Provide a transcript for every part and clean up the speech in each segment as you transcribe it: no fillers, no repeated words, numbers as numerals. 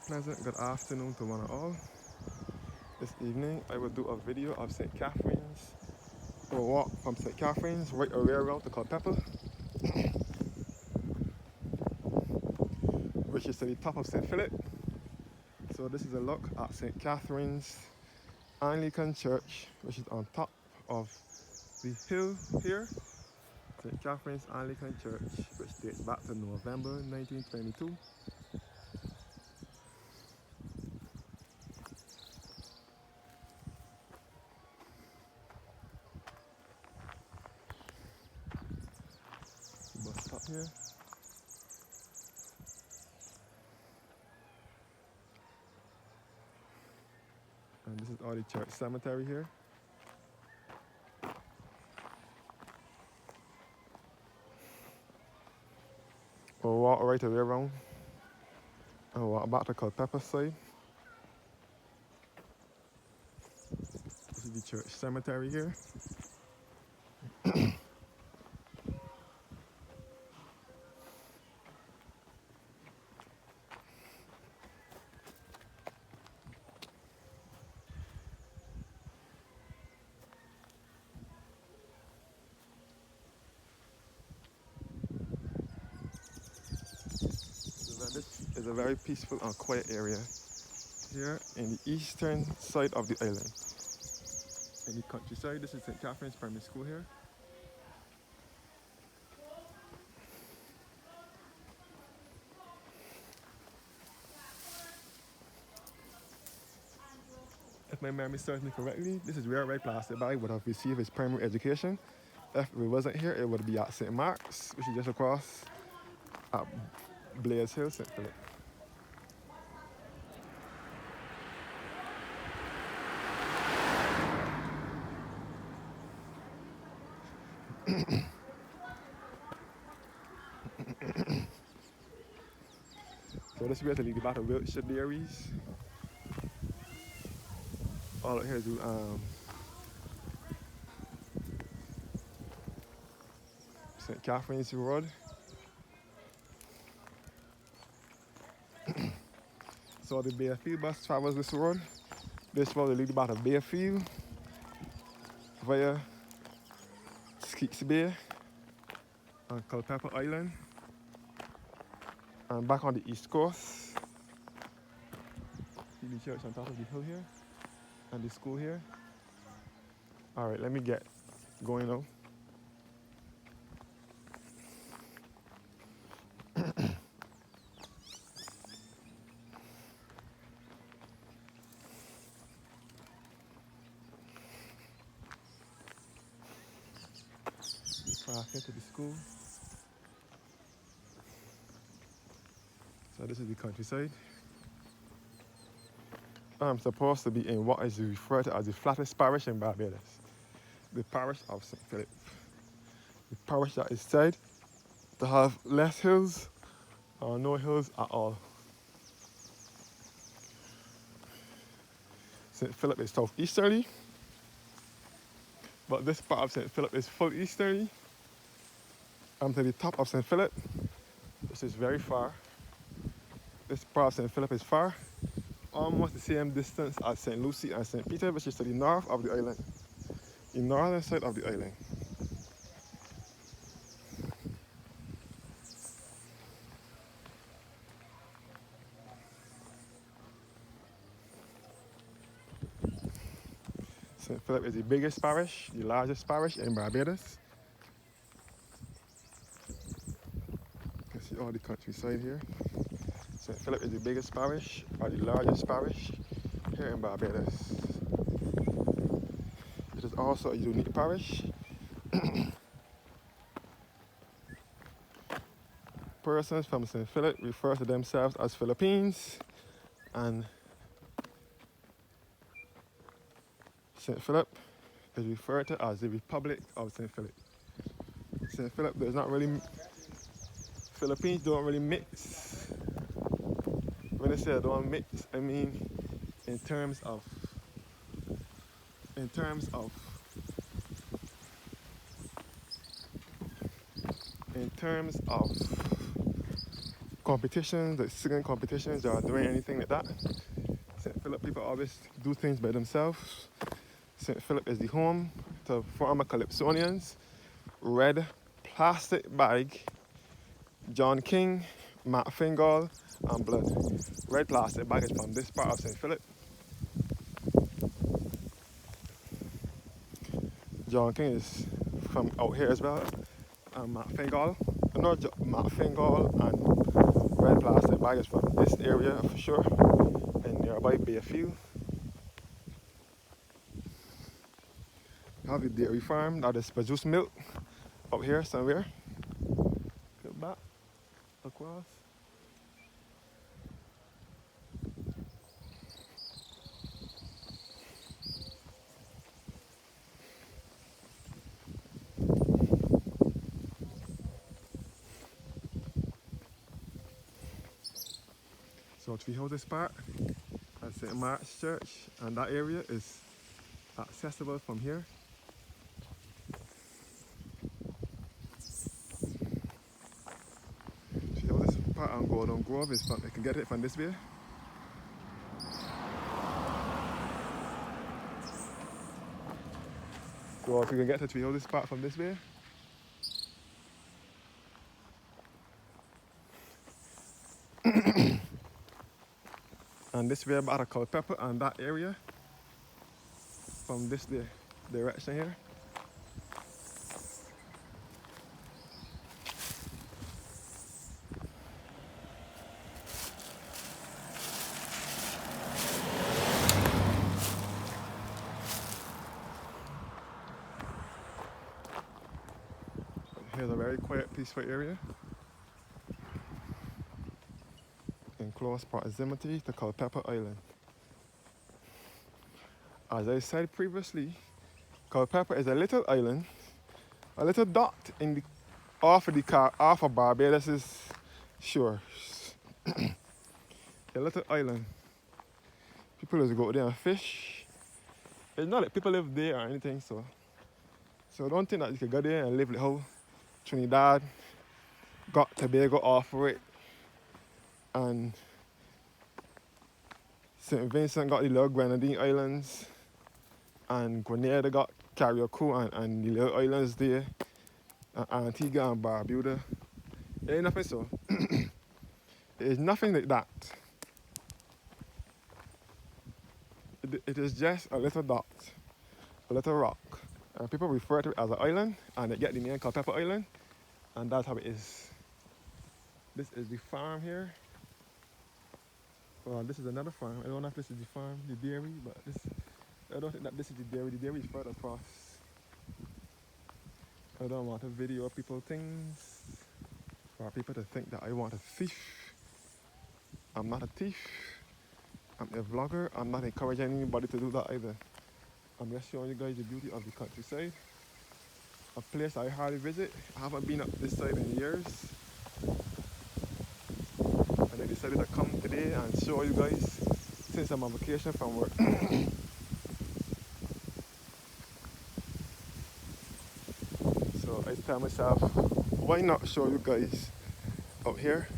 Pleasant good afternoon to one and all. This evening I will do a video of St. Catherine's, or walk from St. Catherine's right away around to Culpepper, which is to the top of St. Philip. So this is a look at St. Catherine's Anglican Church, which is on top of the hill here. St. Catherine's Anglican Church, which dates back to November 1922. Bus stop here. And this is all the church cemetery here. We'll walk right away around and walk back to Culpepper side. This is the church cemetery here. This is a very peaceful and quiet area here in the eastern side of the island. In the countryside, this is St. Catherine's Primary School here. If my memory serves me correctly, this is where Ray Plasterby would have received his primary education. If it wasn't here, it would be at St. Mark's, which is just across at Blaze Hill, St. Philip. So this is where to lead back to Wiltshire Dairies. All out here is St. Catherine's Road. So the Bayfield bus travels this road. This road will lead back to Bayfield via Skeets Bay on Culpepper Island and back on the east coast. See the church on top of the hill here and the school here. All right, let me get going now. Back into the school. So this is the countryside. I'm supposed to be in what is referred to as the flattest parish in Barbados, the parish of St. Philip. The parish that is said to have less hills or no hills at all. St. Philip is southeasterly, but this part of St. Philip is full easterly. I'm to the top of St. Philip, which is very far. This part of St. Philip is far, almost the same distance as St. Lucy and St. Peter, which is to the north of the island, the northern side of the island. St. Philip is the biggest parish, the largest parish in Barbados. You can see all the countryside here. St. Philip is the biggest parish, or the largest parish here in Barbados. It is also a unique parish. Persons from St. Philip refer to themselves as Philippines, and St. Philip is referred to as the Republic of St. Philip. St. Philip does not really, Philippines don't really mix. When I say I don't mix, I mean in terms of competitions, like singing competitions or doing anything like that. St. Philip people always do things by themselves. St. Philip is the home to former Calypsonians. Red plastic bag, John King, Matt Fingal, and blood. Red plastic bag is from this part of St. Philip. John King is from out here as well. And Matt Fingal. Matt Fingal and red plastic bag is from this area for sure. And nearby Bayfield. Have the dairy farm that is produce milk up here somewhere. Go back across. So Tree Houses Park at St. Mark's Church, and that area is accessible from here. Tree Houses Park and Golden Grove is from, you can get it from this way. So if you can get to Tree Houses Park from this way. And this way back to Culpepper and that area from this direction here. Here's a very quiet, peaceful area in close proximity to Culpepper Island. As I said previously, Culpepper is a little island, a little dot in the off of Barbados' shore. A little island. People just go there and fish. It's not like people live there or anything, so don't think that you can go there and live like how Trinidad got Tobago off of it, and St. Vincent got the little Grenadine Islands, and Grenada got Carriacou and the little islands there, and Antigua and Barbuda. It ain't nothing so. It is nothing like that. It is just a little dot, a little rock. And people refer to it as an island, and they get the name Culpepper Island, and that's how it is. This is the farm here. Well, this is another farm. I don't know if this is the farm, the dairy, but I don't think that this is the dairy. The dairy is further across. I don't want to video people things for people to think that I want a thief. I'm not a thief. I'm a vlogger. I'm not encouraging anybody to do that either. I'm just showing you guys the beauty of the countryside. A place I hardly visit. I haven't been up this side in years. And I decided to come today and show you guys since I'm on vacation from work. So I tell myself, why not show you guys out here?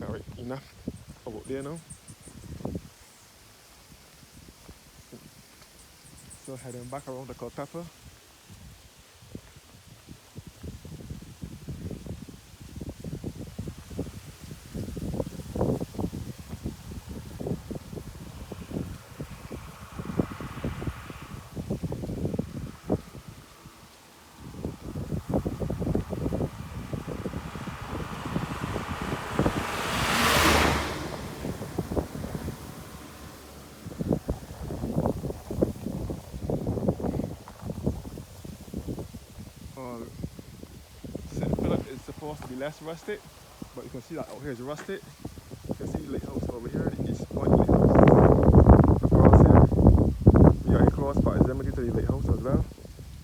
Alright, enough about there now. So heading back around the Culpepper. St. Philip is supposed to be less rusted, but you can see that out here is rusted. You can see the lighthouse over here, the East Point Lighthouse. Across here, we are in close proximity to the lighthouse as well.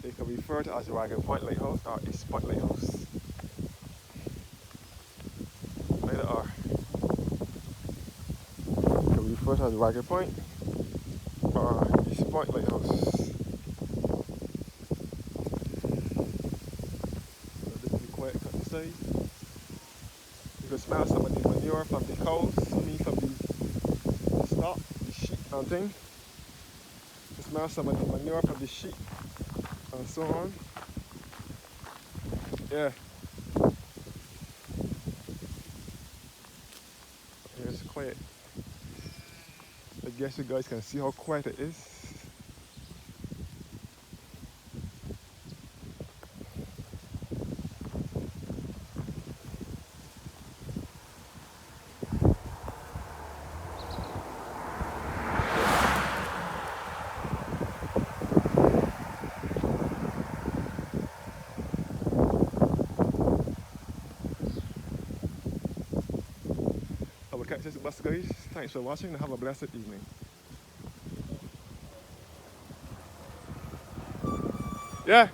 They can refer to as Dragon Point Lighthouse or East Point Lighthouse. Either or. You can refer to as Dragon Point or East Point Lighthouse. This You can smell some of the manure from the cows, I mean from the stock, the sheep and thing. You can smell some of the manure from the sheep and so on. Yeah, it's quiet. I guess you guys can see how quiet it is. I will catch this bus, guys. Thanks for watching and have a blessed evening. Yeah.